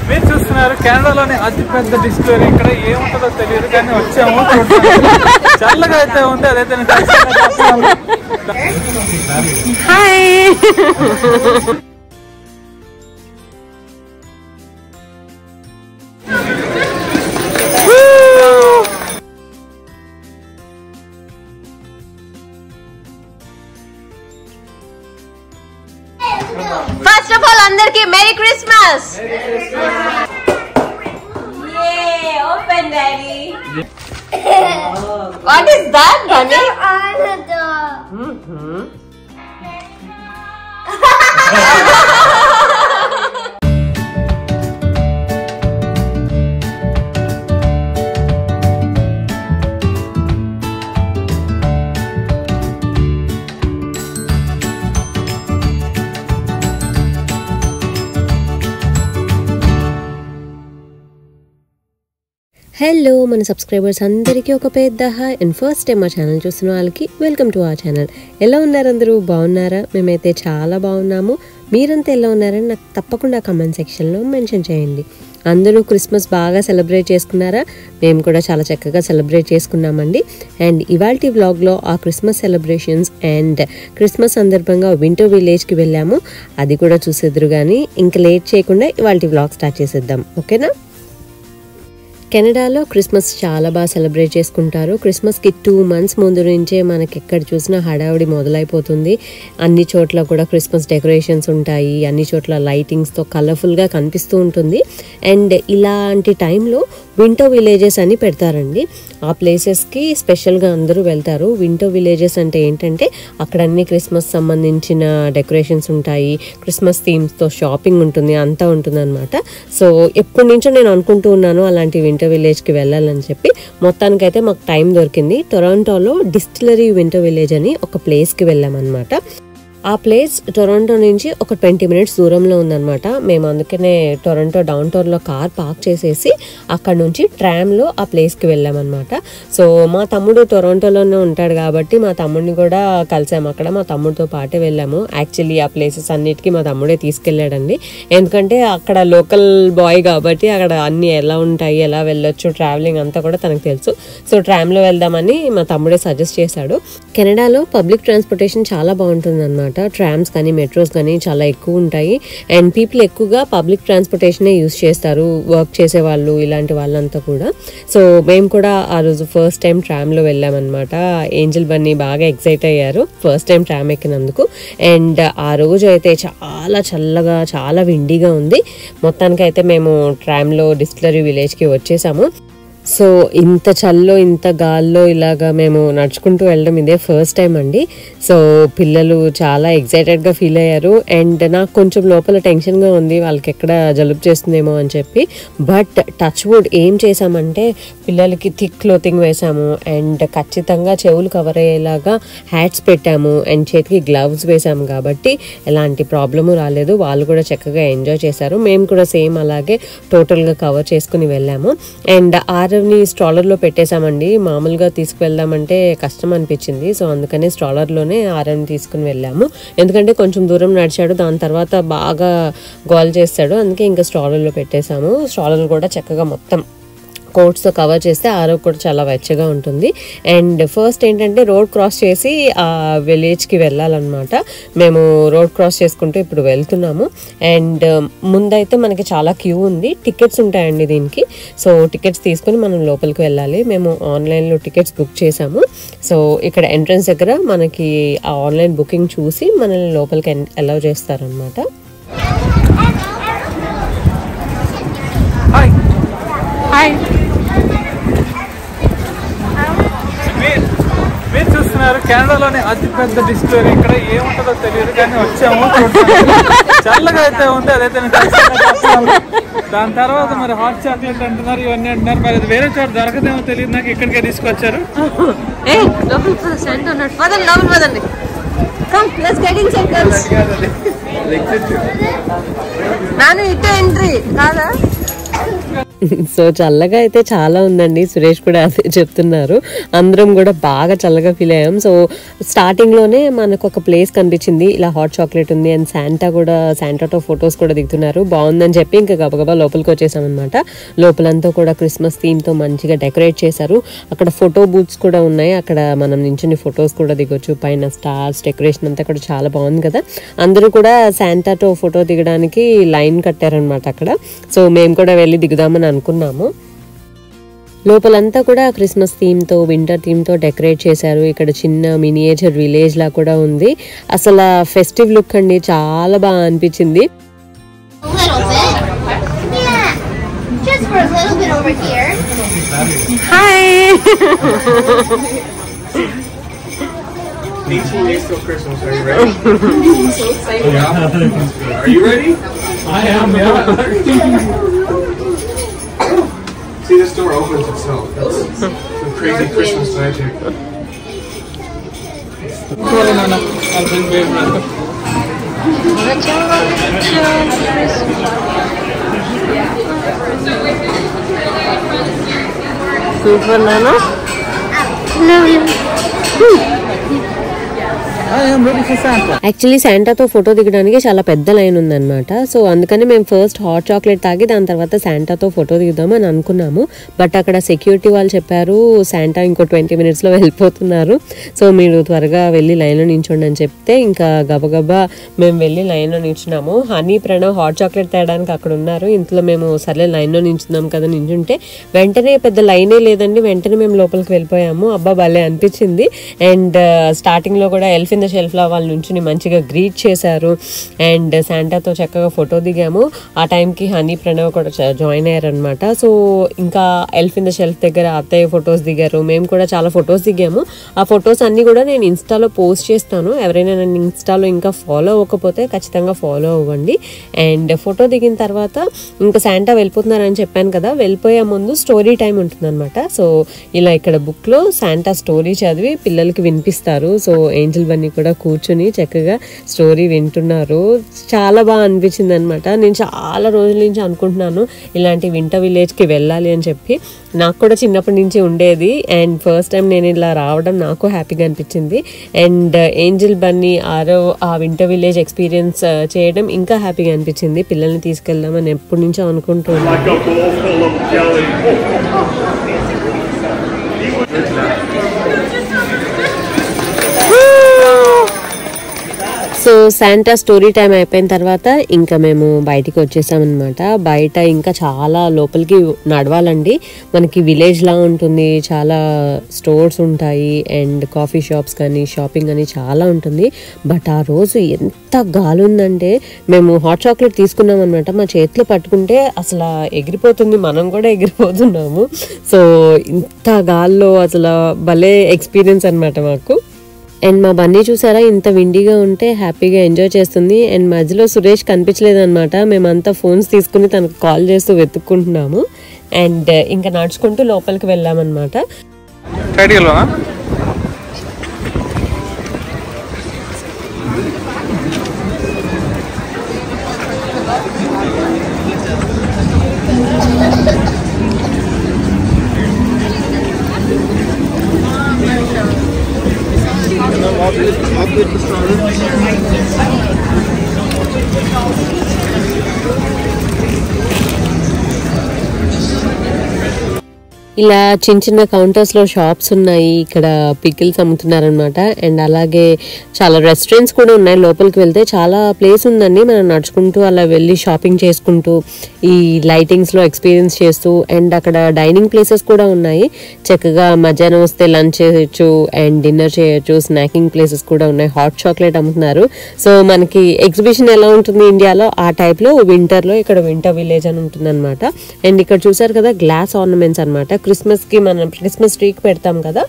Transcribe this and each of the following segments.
మీరు చూస్తున్నారు కెనడాలోని అతి పెద్ద డిస్ప్లే. ఇక్కడ ఏముంటుందో తెలియదు కానీ వచ్చాము, చల్లగా అయితే ఉంది. అదైతే ఫస్ట్ ఆఫ్ ఆల్ అందరికి merry Christmas. Open daddy. What is that daddy? Hello మన సబ్స్క్రైబర్స్ అందరికీ ఒక పెద్ద హాయ్ అండ్ ఫస్ట్ టైం మా ఛానల్ చూస్తున్న వాళ్ళకి వెల్కమ్ టు అవర్ ఛానల్. ఎలా ఉన్నారు అందరూ? బాగున్నారా? మేమైతే చాలా బాగున్నాము. మీరంతా ఎలా ఉన్నారని నాకు తప్పకుండా కమెంట్ సెక్షన్లో మెన్షన్ చేయండి. అందరూ క్రిస్మస్ బాగా సెలబ్రేట్ చేసుకున్నారా? మేము కూడా చాలా చక్కగా సెలబ్రేట్ చేసుకున్నామండి. అండ్ ఇవాల్టి వ్లాగ్లో ఆ క్రిస్మస్ సెలబ్రేషన్స్ అండ్ క్రిస్మస్ సందర్భంగా వింటర్ విలేజ్కి వెళ్ళాము. అది కూడా చూసేద్దరు. కానీ ఇంకా లేట్ చేయకుండా ఇవాల్టి వ్లాగ్ స్టార్ట్ చేసేద్దాం, ఓకేనా? కెనడాలో క్రిస్మస్ చాలా బాగా సెలబ్రేట్ చేసుకుంటారు. క్రిస్మస్కి 2 months ముందు నుంచే మనకి ఎక్కడ చూసినా హడావుడి మొదలైపోతుంది. అన్ని చోట్ల కూడా క్రిస్మస్ డెకరేషన్స్ ఉంటాయి, అన్ని చోట్ల లైటింగ్స్తో కలర్ఫుల్గా కనిపిస్తూ ఉంటుంది. అండ్ ఇలాంటి టైంలో వింటర్ విలేజెస్ అని పెడతారండి. ఆ ప్లేసెస్కి స్పెషల్గా అందరూ వెళ్తారు. వింటర్ విలేజెస్ అంటే ఏంటంటే అక్కడ అన్ని క్రిస్మస్ సంబంధించిన డెకరేషన్స్ ఉంటాయి, క్రిస్మస్ థీమ్స్తో షాపింగ్ ఉంటుంది, అంతా ఉంటుంది అనమాట. సో ఎప్పటి నుంచో నేను అనుకుంటూ ఉన్నాను అలాంటి వింటర్ విలేజ్కి వెళ్ళాలని చెప్పి. మొత్తానికైతే మాకు టైం దొరికింది. టొరంటోలో డిస్టిలరీ వింటర్ విలేజ్ అని ఒక ప్లేస్కి వెళ్ళామన్నమాట. ఆ ప్లేస్ టొరంటో నుంచి ఒక 20 minutes దూరంలో ఉందన్నమాట. మేము అందుకనే టొరంటో డౌన్ టౌన్లో కార్ పార్క్ చేసేసి అక్కడ నుంచి ట్రామ్లో ఆ ప్లేస్కి వెళ్ళామన్నమాట. సో మా తమ్ముడు టొరంటోలోనే ఉంటాడు కాబట్టి మా తమ్ముడిని కూడా కలిసాము అక్కడ. మా తమ్ముడితో పాటే వెళ్ళాము. యాక్చువల్లీ ఆ ప్లేసెస్ అన్నిటికీ మా తమ్ముడే తీసుకెళ్ళాడండి. ఎందుకంటే అక్కడ లోకల్ బాయ్ కాబట్టి అక్కడ అన్నీ ఎలా ఉంటాయి, ఎలా వెళ్ళొచ్చు, ట్రావెలింగ్ అంతా కూడా తనకు తెలుసు. సో ట్రామ్లో వెళ్దామని మా తమ్ముడే సజెస్ట్ చేశాడు. కెనడాలో పబ్లిక్ ట్రాన్స్పోర్టేషన్ చాలా బాగుంటుంది అనమాట. ట్రామ్స్ కానీ మెట్రోస్ కానీ చాలా ఎక్కువ ఉంటాయి. అండ్ పీపుల్ ఎక్కువగా పబ్లిక్ ట్రాన్స్పోర్టేషనే యూస్ చేస్తారు, వర్క్ చేసే వాళ్ళు ఇలాంటి వాళ్ళంతా కూడా. సో మేము కూడా ఆ రోజు ఫస్ట్ టైం ట్రామ్లో వెళ్ళామన్నమాట. ఏంజల్ బన్నీ బాగా ఎక్సైట్ అయ్యారు ఫస్ట్ టైం ట్రామ్ ఎక్కినందుకు. అండ్ ఆ రోజు అయితే చాలా చల్లగా, చాలా విండీగా ఉంది. మొత్తానికైతే మేము ట్రామ్లో డిస్టిలరీ విలేజ్కి వచ్చేసాము. సో ఇంత చల్లో, ఇంత గాల్లో ఇలాగా మేము నడుచుకుంటూ వెళ్ళడం ఇదే ఫస్ట్ టైం అండి. సో పిల్లలు చాలా ఎక్సైటెడ్గా ఫీల్ అయ్యారు. అండ్ నాకు కొంచెం లోపల టెన్షన్గా ఉంది, వాళ్ళకి ఎక్కడ జలుబు చేస్తుందేమో అని చెప్పి. బట్ టచ్ వుడ్ ఏం చేసామంటే పిల్లలకి థిక్ క్లోతింగ్ వేసాము. అండ్ ఖచ్చితంగా చెవులు కవర్ అయ్యేలాగా హ్యాట్స్ పెట్టాము. అండ్ చేతికి గ్లవ్స్ వేసాము కాబట్టి ఎలాంటి ప్రాబ్లము రాలేదు. వాళ్ళు కూడా చక్కగా ఎంజాయ్ చేశారు. మేము కూడా సేమ్ అలాగే టోటల్గా కవర్ చేసుకుని వెళ్ళాము. అండ్ ని స్ట్రాలర్లో పెట్టేశామండి. మామూలుగా తీసుకువెళ్దామంటే కష్టం అనిపించింది. సో అందుకని స్ట్రాలర్లోనే ఆర్ఎంని తీసుకుని వెళ్ళాము. ఎందుకంటే కొంచెం దూరం నడిచాడు, దాని తర్వాత బాగా గోల్ చేస్తాడు. అందుకే ఇంకా స్ట్రాలర్లో పెట్టేశాము. స్ట్రాలర్ కూడా చక్కగా మొత్తం కోట్స్తో కవర్ చేస్తే ఆరోగ్యం కూడా చాలా వెచ్చగా ఉంటుంది. అండ్ ఫస్ట్ ఏంటంటే రోడ్ క్రాస్ చేసి ఆ విలేజ్కి వెళ్ళాలన్నమాట. మేము రోడ్ క్రాస్ చేసుకుంటూ ఇప్పుడు వెళ్తున్నాము. అండ్ ముందైతే మనకి చాలా క్యూ ఉంది. టికెట్స్ ఉంటాయండి దీనికి. సో టికెట్స్ తీసుకుని మనం లోపలికి వెళ్ళాలి. మేము ఆన్లైన్లో టికెట్స్ బుక్ చేసాము. సో ఇక్కడ ఎంట్రన్స్ దగ్గర మనకి ఆ ఆన్లైన్ బుకింగ్ చూసి మనల్ని లోపలికి అలౌ చేస్తారనమాట. మీరు చూస్తున్నారు కెనడాలోని అతి పెద్ద డిస్ప్లే. ఇక్కడ ఏముంటుందో తెలియదు కానీ వచ్చాము, చల్లగా అయితే ఉంది. అదైతే దాని తర్వాత మరి హాట్ చాక్లెట్ అంటున్నారు, ఇవన్నీ అంటున్నారు. మరి అది వేరే చోట దొరకదేమో తెలియదు నాకు. ఇక్కడికే తీసుకొచ్చారు. నాను ఇటు ఎంట్రీ కాదా? సో చల్లగా అయితే చాలా ఉందండి. సురేష్ కూడా అదే చెప్తున్నారు. అందరం కూడా బాగా చల్లగా ఫీల్ అయ్యాం. సో స్టార్టింగ్లోనే మనకు ఒక ప్లేస్ కనిపించింది, ఇలా హాట్ చాక్లెట్ ఉంది అండ్ శాంటాతో ఫొటోస్ కూడా దిగుతున్నారు. బాగుందని చెప్పి ఇంకా గబగబా లోపలికి వచ్చేసాం అనమాట. లోపలంతా కూడా క్రిస్మస్ థీమ్తో మంచిగా డెకరేట్ చేశారు. అక్కడ ఫోటో బూత్స్ కూడా ఉన్నాయి, అక్కడ మనం నించుని ఫొటోస్ కూడా దిగొచ్చు. పైన స్టార్స్ డెకరేషన్ అంతా కూడా చాలా బాగుంది కదా. అందరూ కూడా శాంటాతో ఫోటో దిగడానికి లైన్ కట్టారనమాట అక్కడ. సో మేము కూడా వెళ్ళి దిగుదామని అనుకున్నాము. లోపలంతా కూడా క్రిస్మస్ థీమ్తో వింటర్ థీమ్తో డెకరేట్ చేశారు. ఇక్కడ చిన్న మినియేచర్ విలేజ్ లా కూడా ఉంది. అసలు ఫెస్టివ్ లుక్ అండి, చాలా బాగా అనిపించింది. Hi 18 days till Christmas. Are you ready? So excited. Yeah. Are you ready? I am, yeah. See, this door opens itself. That's some crazy Christmas magic. Super నాన్న. Actually శాంటాతో photo దిగడానికి చాలా పెద్ద line ఉందన్నమాట. So అందుకని మేము first hot chocolate తాగి దాని తర్వాత శాంటాతో ఫోటో దిగుదామని అనుకున్నాము. బట్ అక్కడ సెక్యూరిటీ వాళ్ళు చెప్పారు శాంటా ఇంకో 20 minutesలో వెళ్ళిపోతున్నారు, సో మీరు త్వరగా వెళ్ళి లైన్లో నించోండి అని చెప్తే ఇంకా గబగబా మేము వెళ్ళి లైన్లో నించున్నాము. హనీ ప్రణవ్ హాట్ చాక్లెట్ తేయడానికి అక్కడ ఉన్నారు. ఇంట్లో మేము సర్లే లైన్లో నించున్నాం కదా నించుంటే వెంటనే పెద్ద లైనే లేదండి, వెంటనే మేము లోపలికి వెళ్ళిపోయాము. అబ్బా భలే అనిపించింది. అండ్ స్టార్టింగ్లో కూడా ఎల్ఫ్ ఇన్ ద షెల్ఫ్లో వాళ్ళ నుంచి మంచిగా గ్రీట్ చేశారు అండ్ శాంటాతో చక్కగా ఫోటో దిగాము. ఆ టైంకి హనీ ప్రణవ్ కూడా జాయిన్ అయ్యారనమాట. సో ఇంకా ఎల్ఫ్ ఇన్ ద షెల్ఫ్ దగ్గర అత్తయ్య ఫొటోస్ దిగారు, మేము కూడా చాలా ఫొటోస్ దిగాము. ఆ ఫొటోస్ అన్నీ కూడా నేను ఇన్స్టాలో పోస్ట్ చేస్తాను. ఎవరైనా నన్ను ఇన్స్టాలో ఇంకా ఫాలో అవ్వకపోతే ఖచ్చితంగా ఫాలో అవ్వండి. అండ్ ఫోటో దిగిన తర్వాత ఇంకా శాంటా వెళ్ళిపోతున్నారని చెప్పాను కదా, వెళ్ళిపోయే ముందు స్టోరీ టైం ఉంటుందన్నమాట. సో ఇలా ఇక్కడ బుక్లో శాంటా స్టోరీ చదివి పిల్లలకి వినిపిస్తారు. సో ఏంజల్ బన్నీ కూడా కూర్చుని చక్కగా స్టోరీ వింటున్నారు. చాలా బాగా అనిపించింది అనమాట. నేను చాలా రోజుల నుంచి అనుకుంటున్నాను ఇలాంటి వింటర్ విలేజ్కి వెళ్ళాలి అని చెప్పి. నాకు కూడా చిన్నప్పటి నుంచి ఉండేది అండ్ ఫస్ట్ టైం నేను ఇలా రావడం నాకు హ్యాపీగా అనిపించింది. అండ్ ఏంజల్ బన్నీ ఆ వింటర్ విలేజ్ ఎక్స్పీరియన్స్ చేయడం ఇంకా హ్యాపీగా అనిపించింది. పిల్లల్ని తీసుకెళ్దామని ఎప్పటి నుంచో అనుకుంటున్నాను. సో శాంటా స్టోరీ టైం అయిపోయిన తర్వాత ఇంకా మేము బయటికి వచ్చేసామన్నమాట. బయట ఇంకా చాలా లోపలికి నడవాలండి. మనకి విలేజ్ లా ఉంటుంది, చాలా స్టోర్స్ ఉంటాయి అండ్ కాఫీ షాప్స్ కానీ షాపింగ్ అని చాలా ఉంటుంది. బట్ ఆ రోజు ఎంత గాలి ఉందంటే మేము హాట్ చాక్లెట్ తీసుకున్నాం అనమాట. మా చేతిలో పట్టుకుంటే అసలు ఎగిరిపోతుంది, మనం కూడా ఎగిరిపోతున్నాము. సో ఇంత గాల్లో అసలు భలే ఎక్స్పీరియన్స్ అనమాట మాకు. అండ్ మా బన్నీ చూసారా ఇంత విండిగా ఉంటే హ్యాపీగా ఎంజాయ్ చేస్తుంది. అండ్ మధ్యలో సురేష్ కనిపించలేదన్నమాట. మేమంతా ఫోన్స్ తీసుకుని తనకు కాల్ చేస్తూ వెతుక్కుంటున్నాము. అండ్ ఇంకా నడుచుకుంటూ లోపలికి వెళ్ళామన్నమాట. ఇలా చిన్న చిన్న కౌంటర్స్లో షాప్స్ ఉన్నాయి. ఇక్కడ పికిల్స్ అమ్ముతున్నారనమాట. అండ్ అలాగే చాలా రెస్టారెంట్స్ కూడా ఉన్నాయి. లోపలికి వెళ్తే చాలా ప్లేస్ ఉందండి. మనం నడుచుకుంటూ అలా వెళ్ళి షాపింగ్ చేసుకుంటూ ఈ లైటింగ్స్లో ఎక్స్పీరియన్స్ చేస్తూ అండ్ అక్కడ డైనింగ్ ప్లేసెస్ కూడా ఉన్నాయి. చక్కగా మధ్యాహ్నం వస్తే లంచ్ చేయొచ్చు అండ్ డిన్నర్ చేయొచ్చు. స్నాకింగ్ ప్లేసెస్ కూడా ఉన్నాయి. హాట్ చాక్లెట్ అమ్ముతున్నారు. సో మనకి ఎగ్జిబిషన్ ఎలా ఉంటుంది ఇండియాలో ఆ టైప్లో వింటర్లో ఇక్కడ వింటర్ విలేజ్ అని ఉంటుంది అనమాట. అండ్ ఇక్కడ చూసారు కదా గ్లాస్ ఆర్నమెంట్స్ అనమాట. క్రిస్మస్కి మనం క్రిస్మస్ ట్రీకి పెడతాం కదా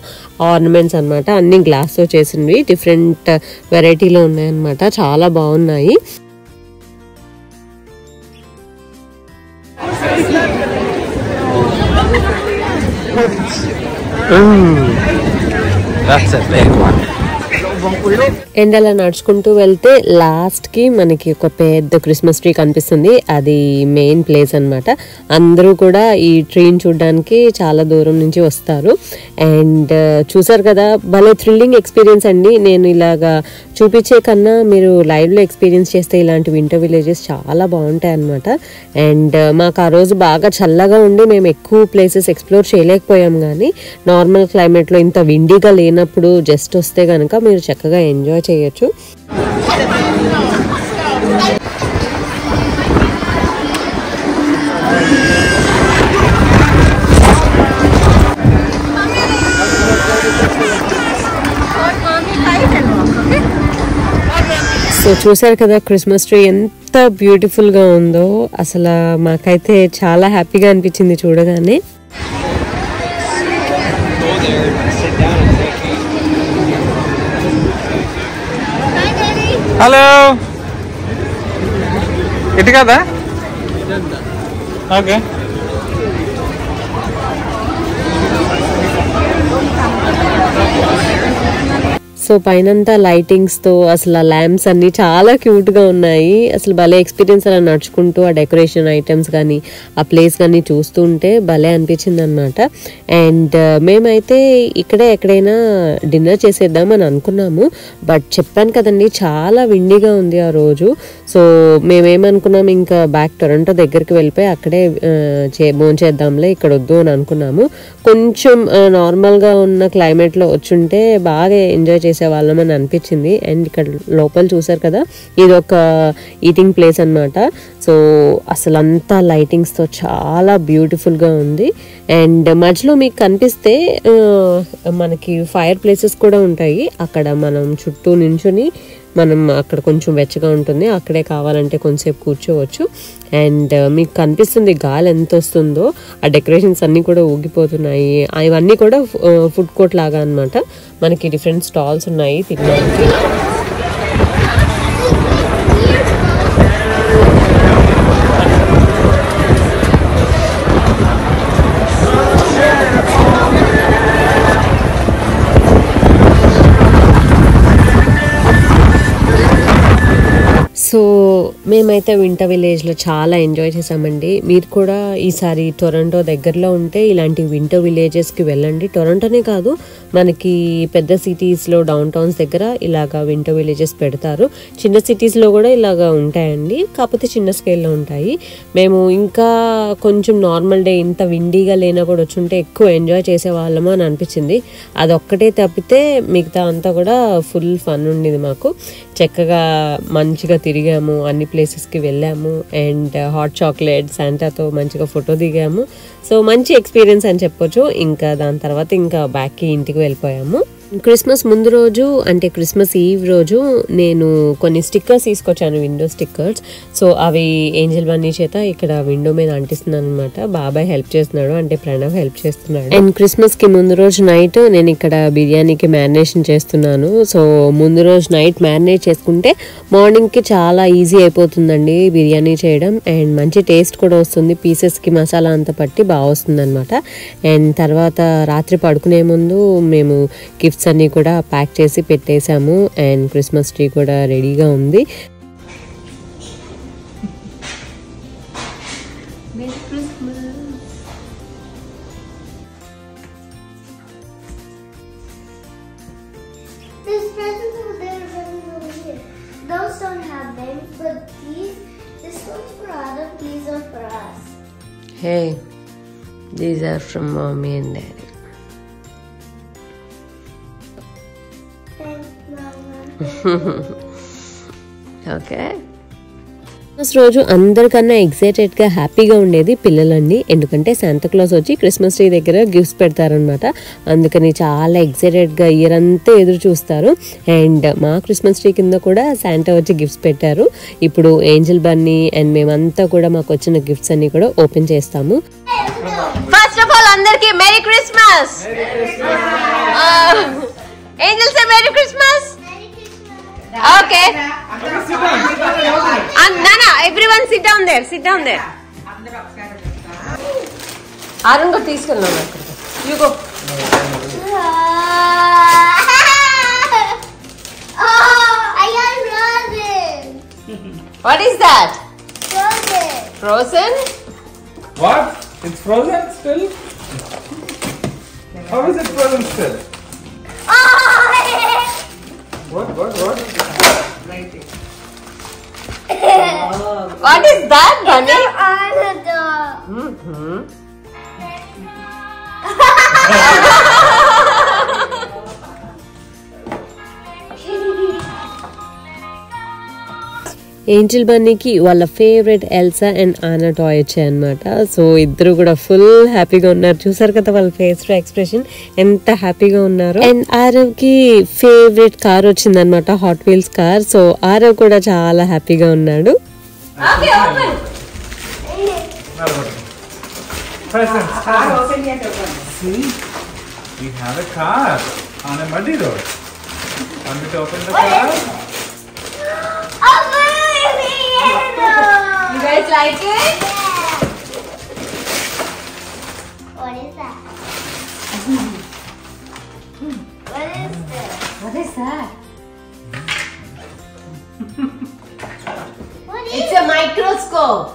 ఆర్నమెంట్స్ అనమాట. అన్ని గ్లాస్తో చేసినవి డిఫరెంట్ వెరైటీలో ఉన్నాయన్నమాట. చాలా బాగున్నాయి. That's a big one. And అలా నడుచుకుంటూ వెళ్తే లాస్ట్ కి మనకి ఒక పెద్ద క్రిస్మస్ ట్రీ కనిపిస్తుంది. అది మెయిన్ ప్లేస్ అన్నమాట. అందరూ కూడా ఈ ట్రీని చూడడానికి చాలా దూరం నుంచి వస్తారు. అండ్ చూసారు కదా, భలే థ్రిల్లింగ్ ఎక్స్పీరియన్స్ అండి. నేను ఇలాగా చూపించే కన్నా మీరు లైవ్ లో ఎక్స్పీరియన్స్ చేస్తే ఇలాంటి వింటర్ విలేజెస్ చాలా బాగుంటాయి అన్నమాట. అండ్ మాకు ఆ రోజు బాగా చల్లగా ఉండి మేము ఎక్కువ ప్లేసెస్ ఎక్స్ప్లోర్ చేయలేకపోయాం. కానీ నార్మల్ క్లైమేట్ లో ఇంత విండీగా లేనప్పుడు జస్ట్ వస్తే గనక మీరు చక్కగా ఎంజాయ్ చేయొచ్చు. సో చూసారు కదా క్రిస్మస్ ట్రీ ఎంత బ్యూటిఫుల్ గా ఉందో. అసలు మాకైతే చాలా హ్యాపీగా అనిపించింది చూడగానే. హలో, ఇటు కదా? ఓకే. సో పైనంతా లైటింగ్స్తో అసలు ల్యాంప్స్ అన్నీ చాలా క్యూట్గా ఉన్నాయి. అసలు భలే ఎక్స్పీరియన్స్ అలా నడుచుకుంటూ ఆ డెకరేషన్ ఐటమ్స్ కానీ ఆ ప్లేస్ కానీ చూస్తూ ఉంటే భలే అనిపించింది అనమాట. అండ్ మేమైతే ఇక్కడే ఎక్కడైనా డిన్నర్ చేసేద్దామని అనుకున్నాము. బట్ చెప్పాను కదండి, చాలా విండీగా ఉంది ఆ రోజు. సో మేమేమనుకున్నాము, ఇంకా బ్యాక్ టొరంటో దగ్గరికి వెళ్ళిపోయి అక్కడే భోంచేద్దాంలే, ఇక్కడ వద్దు అని అనుకున్నాము. కొంచెం నార్మల్గా ఉన్న క్లైమేట్లో వచ్చుంటే బాగా ఎంజాయ్ చేసేవాళ్ళం అని అనిపించింది. అండ్ ఇక్కడ లోపల చూసారు కదా, ఇది ఒక ఈటింగ్ ప్లేస్ అన్నమాట. సో అసలు అంతా లైటింగ్స్తో చాలా బ్యూటిఫుల్గా ఉంది. అండ్ మధ్యలో మీకు కనిపిస్తే మనకి ఫైర్ ప్లేసెస్ కూడా ఉంటాయి. అక్కడ మనం చుట్టూ నించుని మనం అక్కడ కొంచెం వెచ్చగా ఉంటుంది, అక్కడే కావాలంటే కొంచెంసేపు కూర్చోవచ్చు. అండ్ మీకు కనిపిస్తుంది గాలి ఎంత వస్తుందో. ఆ డెకరేషన్స్ అన్నీ కూడా ఊగిపోతున్నాయి. ఇవన్నీ కూడా ఫుడ్ కోర్ట్ లాగా అన్నమాట. మనకి డిఫరెంట్ స్టాల్స్ ఉన్నాయి తినడానికి. సో మేమైతే వింటర్ విలేజ్లో చాలా ఎంజాయ్ చేసామండి. మీరు కూడా ఈసారి టొరంటో దగ్గరలో ఉంటే ఇలాంటి వింటర్ విలేజెస్కి వెళ్ళండి. టొరంటోనే కాదు, మనకి పెద్ద సిటీస్లో డౌన్ టౌన్స్ దగ్గర ఇలాగా వింటర్ విలేజెస్ పెడతారు. చిన్న సిటీస్లో కూడా ఇలాగా ఉంటాయండి, కాకపోతే చిన్న స్కేల్లో ఉంటాయి. మేము ఇంకా కొంచెం నార్మల్ డే ఇంత విండీగా లేనా కూడా వచ్చుంటే ఎక్కువ ఎంజాయ్ చేసేవాళ్ళము అని అనిపించింది. అదొక్కటే తప్పితే మిగతా అంతా కూడా ఫుల్ ఫన్ ఉండేది మాకు. చక్కగా మంచిగా తిరిగాము, అన్ని ప్లేసెస్కి వెళ్ళాము. అండ్ హాట్ చాక్లెట్ శాంటాతో మంచిగా ఫోటో దిగాము. సో మంచి ఎక్స్పీరియన్స్ అని చెప్పొచ్చు. ఇంకా దాని తర్వాత ఇంకా బ్యాక్కి ఇంటికి వెళ్ళిపోయాము. క్రిస్మస్ ముందు రోజు అంటే క్రిస్మస్ ఈవ్ రోజు నేను కొన్ని స్టిక్కర్స్ తీసుకొచ్చాను, విండో స్టిక్కర్స్. సో అవి ఏంజల్ బన్నీ చేత ఇక్కడ విండో మీద అంటిస్తున్నాను అనమాట. బాబాయ్ హెల్ప్ చేస్తున్నాడు, అంటే ప్రణవ్ హెల్ప్ చేస్తున్నాడు. అండ్ క్రిస్మస్ కి ముందు రోజు నైట్ నేను ఇక్కడ బిర్యానీకి మ్యారినేషన్ చేస్తున్నాను. సో ముందు రోజు నైట్ మ్యారినేట్ చేసుకుంటే మార్నింగ్ కి చాలా ఈజీ అయిపోతుందండి బిర్యానీ చేయడం. అండ్ మంచి టేస్ట్ కూడా వస్తుంది, పీసెస్ కి మసాలా అంతా పట్టి బాగా వస్తుంది అనమాట. అండ్ తర్వాత రాత్రి పడుకునే ముందు మేము గిఫ్ట్స్ అన్ని కూడా ప్యాక్ చేసి పెట్టేశాము. అండ్ క్రిస్మస్ ట్రీ కూడా రెడీగా ఉంది. Those don't have names, but this one's for Adam, these are for us. Hey, these are from mommy and daddy. Thanks, Mama. Okay. Christmas రోజు అందరికన్నా ఎక్సైటెడ్గా హ్యాపీగా ఉండేది పిల్లలండి. ఎందుకంటే శాంతాక్లాస్ వచ్చి క్రిస్మస్ ట్రీ దగ్గర గిఫ్ట్స్ పెడతారనమాట. అందుకని చాలా ఎక్సైటెడ్గా ఇయర్ అంతా ఎదురు చూస్తారు. అండ్ మా క్రిస్మస్ ట్రీ కింద కూడా శాంటా వచ్చి గిఫ్ట్స్ పెట్టారు. ఇప్పుడు ఏంజల్ బన్నీ అండ్ మేమంతా కూడా మాకు వచ్చిన గిఫ్ట్స్ అన్ని కూడా ఓపెన్ చేస్తాము. ఫస్ట్ ఆఫ్ ఆల్ అందరికి merry Christmas. Angel say merry Christmas. Okay. Nana, everyone sit down there. Sit down there. Arun కూడా తీసుకెళ్ళాను అక్కడికి. You go. I got frozen. What is that? Frozen. Frozen? What? It's frozen still? How is it frozen still? What? What is that, Bunny? Angel బన్నీకి వాళ్ళ favourite Elsa and Anna toy వచ్చాయన్నమాట. So ఇద్దరు కూడా full హ్యాపీగా ఉన్నారు. చూసారు కదా వాళ్ళ ఫేస్ ఎక్స్ప్రెషన్ ఎంత హ్యాపీగా ఉన్నారు. అండ్ ఆరవ్ కి ఫేవరెట్ కార్ వచ్చిందనమాట, hot wheels car. So Aarav కూడా చాలా హ్యాపీగా ఉన్నాడు. Okay, open. Presents. See, we have a car on a muddy road. Want me to open the car? You guys like it? What is that? What is this? What is that? What is It's a microscope.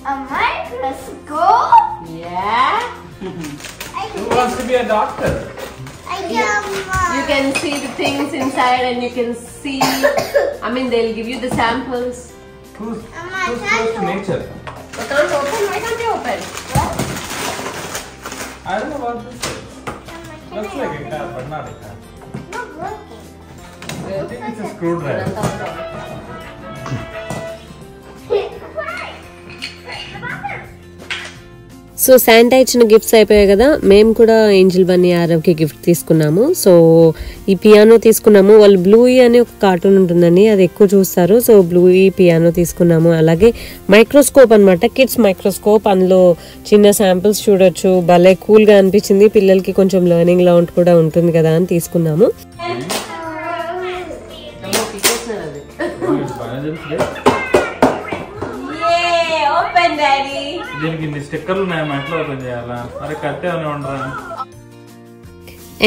a microscope? Yeah. Who wants to be a doctor? You can see the things inside and you can see, I mean they'll give you the samples. Who's close to nature? I can't open, why can't you open? I don't know what this is. Looks like a car, but not a car. Not working. I think it's a screwdriver. So Santa ఇచ్చిన gifts అయిపోయాయి కదా, మేము కూడా Angel Bunny ఆరవ్కి gift తీసుకున్నాము. So ఈ piano తీసుకున్నాము. వాళ్ళు బ్లూయి అనే ఒక కార్టూన్ ఉంటుందని అది ఎక్కువ చూస్తారు. సో బ్లూయి పియానో తీసుకున్నాము. అలాగే మైక్రోస్కోప్ అనమాట, కిడ్స్ మైక్రోస్కోప్. అందులో చిన్న శాంపిల్స్ చూడొచ్చు. భలే కూల్గా అనిపించింది. పిల్లలకి కొంచెం లెర్నింగ్ లా కూడా ఉంటుంది కదా అని తీసుకున్నాము. Yay! Open, Daddy. దీనికి ఇన్ని స్టిక్కర్లు ఉన్నాయి, మా ఇంట్లో ఓపెన్ చేయాలా? మరి కట్టే అని ఉండరా?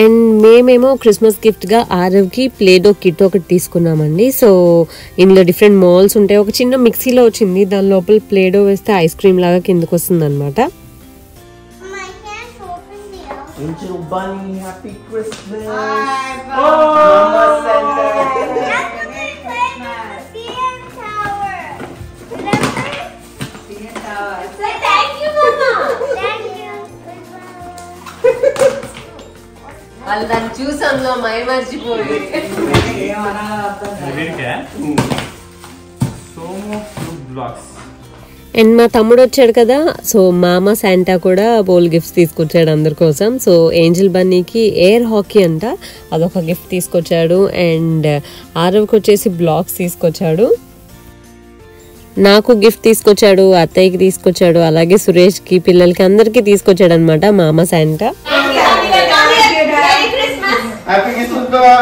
అండ్ మేమేమో క్రిస్మస్ గిఫ్ట్గా ఆరవ్కి ప్లేడో కిట్ ఒకటి తీసుకున్నామండి. సో ఇందులో డిఫరెంట్ మోల్స్ ఉంటాయి. ఒక చిన్న మిక్సీలో వచ్చింది, దాని లోపల ప్లేడో వేస్తే ఐస్ క్రీమ్ లాగా కిందకు వస్తుంది అనమాట. I can't open the other. Angel Bunny, happy Christmas. That's Mama Santa. what we played with the CN Tower. Remember? Say thank you, Mama. Thank you. వాళ్ళు దాన్ని చూసి అందులో మైమర్చిపోయి దీనికే సోమో ఫ్రూట్ బ్లాక్స్. అండ్ మా తమ్ముడు వచ్చాడు కదా, సో మామ శాంటా కూడా బోల్ గిఫ్ట్స్ తీసుకొచ్చాడు అందరి కోసం. సో ఏంజల్ బన్నీకి ఎయిర్ హాకీ అంట, అదొక గిఫ్ట్ తీసుకొచ్చాడు. అండ్ ఆరవ్కి వచ్చేసి బ్లాక్స్ తీసుకొచ్చాడు. నాకు గిఫ్ట్ తీసుకొచ్చాడు, అత్తయ్యకి తీసుకొచ్చాడు, అలాగే సురేష్కి, పిల్లలకి అందరికీ తీసుకొచ్చాడు అనమాట మామ Santa. Happy Christmas, Baba.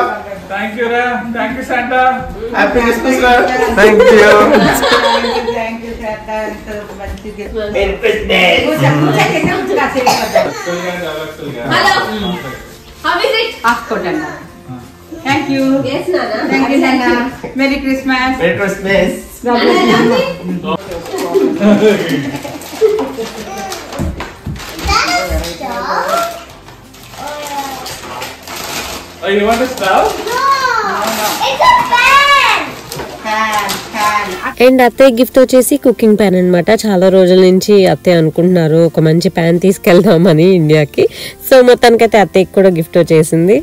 Thank you, Ra. Thank you, Santa. Happy Christmas, sir. Thank you. Merry Christmas. Hello how is it Thank you. yes nana Thank you, Santa. Merry Christmas. Merry Christmas. That is stuff. Oh, you want to stop? No. It's a fan. Can. And అత్తయ్య gift వచ్చేసి cooking pan అనమాట. చాలా రోజుల నుంచి అత్తయ్య అనుకుంటున్నారు ఒక మంచి ప్యాన్ తీసుకెళ్దామని ఇండియాకి. సో మొత్తానికైతే అత్తయ్యకి కూడా గిఫ్ట్ వచ్చేసింది.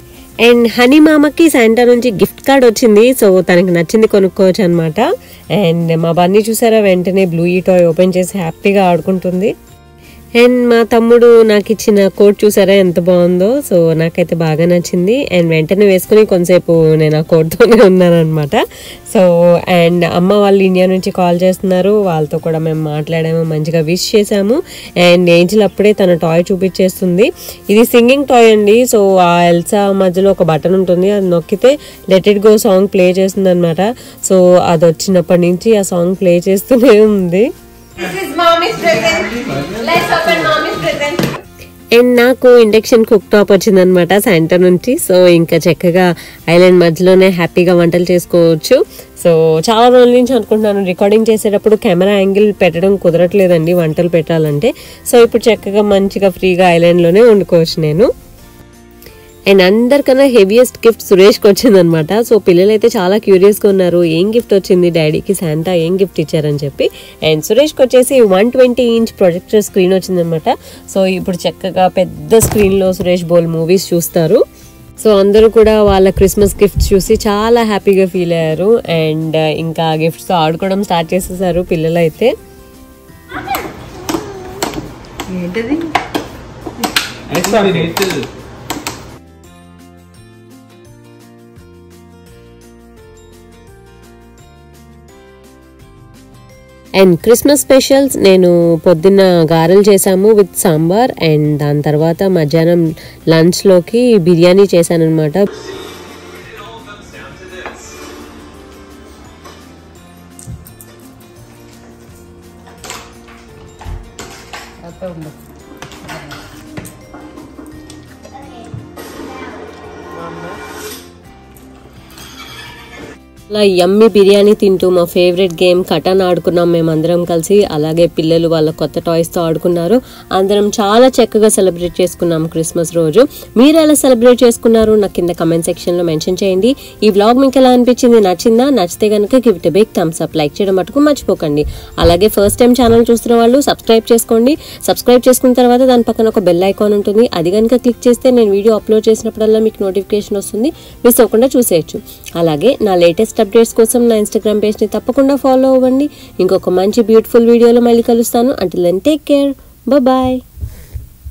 అండ్ హనీ మామకి శాంటా నుంచి గిఫ్ట్ కార్డ్ వచ్చింది. సో తనకి నచ్చింది కొనుక్కోవచ్చు అనమాట. అండ్ మా బన్నీ చూసారా, వెంటనే బ్లూ ఈ టాయ్ ఓపెన్ చేసి హ్యాపీగా ఆడుకుంటుంది. అండ్ మా తమ్ముడు నాకు ఇచ్చిన కోట్ చూసారా ఎంత బాగుందో. సో నాకైతే బాగా నచ్చింది. అండ్ వెంటనే వేసుకుని కొంతసేపు నేను ఆ కోట్తోనే ఉన్నాను అనమాట. సో అండ్ అమ్మ వాళ్ళు ఇండియా నుంచి కాల్ చేస్తున్నారు, వాళ్ళతో కూడా మేము మాట్లాడాము, మంచిగా విష్ చేసాము. అండ్ ఏంజల్ అప్పుడే తన టాయ్ చూపించేస్తుంది. ఇది సింగింగ్ టాయ్ అండి. సో ఆ ఎల్సా మధ్యలో ఒక బటన్ ఉంటుంది, అది నొక్కితే let it go song play చేస్తుంది అనమాట. సో అది వచ్చినప్పటి నుంచి ఆ సాంగ్ ప్లే చేస్తూనే ఉంది. this is mommy's present let's open mommy's present and నాకు ఇండక్షన్ కుక్ టాప్ వచ్చిందనమాట శాంటా నుంచి. సో ఇంకా చక్కగా ఐలాండ్ మధ్యలోనే హ్యాపీగా వంటలు చేసుకోవచ్చు. సో చాలా రోజుల నుంచి అనుకుంటున్నాను రికార్డింగ్ చేసేటప్పుడు కెమెరా యాంగిల్ పెట్టడం కుదరట్లేదండి వంటలు పెట్టాలంటే. సో ఇప్పుడు చక్కగా మంచిగా ఫ్రీగా ఐలాండ్లోనే వండుకోవచ్చు నేను. అండ్ అందరికన్నా హెవీయెస్ట్ గిఫ్ట్ సురేష్కి వచ్చిందనమాట. సో పిల్లలైతే చాలా క్యూరియస్గా ఉన్నారు, ఏం గిఫ్ట్ వచ్చింది డాడీకి, శాంటా ఏం గిఫ్ట్ ఇచ్చారని చెప్పి. అండ్ సురేష్కి వచ్చేసి 120 ఇంచ్ ప్రొజెక్టర్ స్క్రీన్ వచ్చిందనమాట. సో ఇప్పుడు చక్కగా పెద్ద స్క్రీన్లో సురేష్ బోల్ మూవీస్ చూస్తారు. సో అందరూ కూడా వాళ్ళ క్రిస్మస్ గిఫ్ట్స్ చూసి చాలా హ్యాపీగా ఫీల్ అయ్యారు. అండ్ ఇంకా గిఫ్ట్స్తో ఆడుకోవడం స్టార్ట్ చేసేసారు పిల్లలైతే. ఏంటది? అండ్ క్రిస్మస్ స్పెషల్స్ నేను పొద్దున్న గారెలు చేసాము విత్ సాంబార్. అండ్ దాని తర్వాత మధ్యాహ్నం లంచ్లోకి బిర్యానీ చేశాను అనమాట. అలా యమ్మీ బిర్యానీ తింటూ మా ఫేవరెట్ గేమ్ కటాన్ ఆడుకున్నాం మేమందరం కలిసి. అలాగే పిల్లలు వాళ్ళ కొత్త టాయ్స్తో ఆడుకున్నారు. అందరం చాలా చక్కగా సెలబ్రేట్ చేసుకున్నాం క్రిస్మస్ రోజు. మీరు ఎలా సెలబ్రేట్ చేసుకున్నారు నాకు కింద కమెంట్ సెక్షన్లో మెన్షన్ చేయండి. ఈ వ్లాగ్ మీకు ఎలా అనిపించింది, నచ్చిందా? నచ్చితే కనుక give it a big thumbs up, like చేయడం మటుకు మర్చిపోకండి. అలాగే ఫస్ట్ టైం ఛానల్ చూస్తున్న వాళ్ళు సబ్స్క్రైబ్ చేసుకోండి. సబ్స్క్రైబ్ చేసుకున్న తర్వాత దాని పక్కన ఒక బెల్ ఐకాన్ ఉంటుంది, అది కనుక క్లిక్ చేస్తే నేను వీడియో అప్లోడ్ చేసినప్పుడల్లా మీకు నోటిఫికేషన్ వస్తుంది, మిస్ అవ్వకుండా చూసేయచ్చు. అలాగే నా లేటెస్ట్ అప్డేట్స్ కోసం నా ఇన్స్టాగ్రామ్ పేజ్ని తప్పకుండా ఫాలో అవ్వండి. ఇంకొక మంచి బ్యూటిఫుల్ వీడియోలో మళ్ళీ కలుస్తాను. Until then take care, bye.